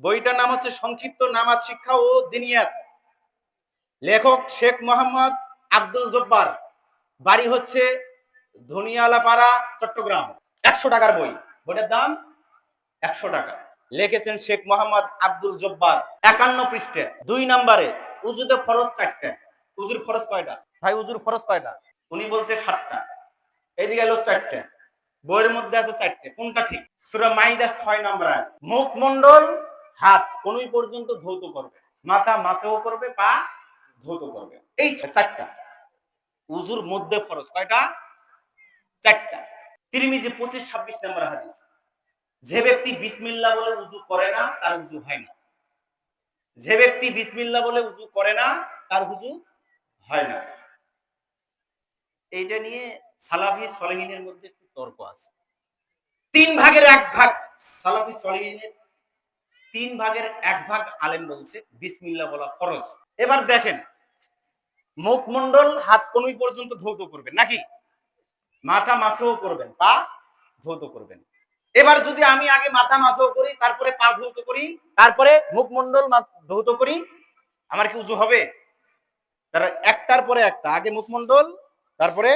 বইটার নাম হচ্ছে সংক্ষিপ্ত নামাজ শিক্ষা ও দিনিয়াত। লেখক শেখ মোহাম্মদ আব্দুল জব্বার। বাড়ি হচ্ছে ধনিয়ালাপাড়া, চট্টগ্রাম। 100 টাকার বই। বইটার দাম 100 টাকা। লিখেছেন শেখ মোহাম্মদ আব্দুল জব্বার। 51 পৃষ্ঠা। 2 নম্বরে উজুতে ফরজ 4টা। উজুর ফরজ কয়টা? ভাই উজুর ফরজ কয়টা? উনি বলছে 7টা। এদিকে হলো 4টা। বইয়ের মধ্যে আছে 4টে। কোনটা ঠিক? সূরা মাইদা 6 নম্বর আয়াত। মুখমণ্ডল, হাত কোনই পর্যন্ত ধৌত করবে, মাথা মাসেও করবে, পা ধৌত করবে। এই 4টা উজুর মধ্যে ফরজ। কয়টা? 4টা। তিরমিজি 25-26 নম্বর হাদিস। যে ব্যক্তি বিসমিল্লাহ বলে উজু করে না তার উজু হয় না। যে ব্যক্তি বিসমিল্লাহ বলে উজু করে না তার উজু হয় না। এইটা নিয়ে সালাফি সলেহিনের মধ্যে একটু তর্ক আছে। 3 ভাগের 1 ভাগ সালাফি সলেহিনের 3 ভাগের 1 ভাগ আলেম বলছে বিসমিল্লাহ বলা ফরজ। এবার দেখেন, মুখমণ্ডল, হাত কোনই পর্যন্ত ধৌত করবেন নাকি? মাথা মাসেও করবেন, পা ধৌত করবেন। এবার যদি আমি আগে মাথা মাসেও করি, তারপরে পা ধৌত করি, তারপরে মুখমণ্ডল ধৌত করি, আমার কি উজু হবে? তার একটার পরে একটা, আগে মুখমণ্ডল, তারপরে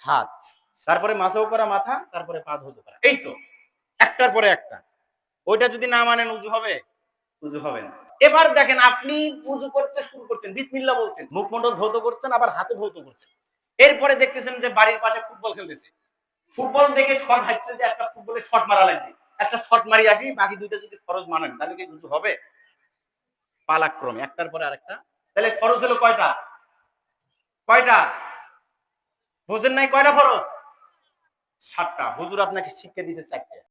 হাত, তারপরে মাসেও করা মাথা, তারপরে পা ধৌত করা। এই তো একটার পরে একটা। ওইটা যদি না মানেন উজু হবে? উজু হবে না। এবার দেখেন, আপনি উজু করতে শুরু করছেন, বিসমিল্লাহ বলছেন, মুখমণ্ডল ধৌত করছেন, আবার হাতে ধৌত করছেন। এরপরে দেখতেছেন যে বাড়ির পাশে ফুটবল খেলতেছে। ফুটবল দেখে শট হাঁটছে যে একটা ফুটবলে শট মারা লাগবে, একটা শট মারি আসি, বাকি দুইটা যদি ফরজ মানেন তাহলে কি উজু হবে? পালাক্রমে একটার পরে আরেকটা। তাহলে ফরজ হলো কয়টা? কয়টা? বুঝেন নাই? কয়টা ফরজ? 7টা। হুজুর আপনাকে শিক্ষা দিয়েছে 4টে।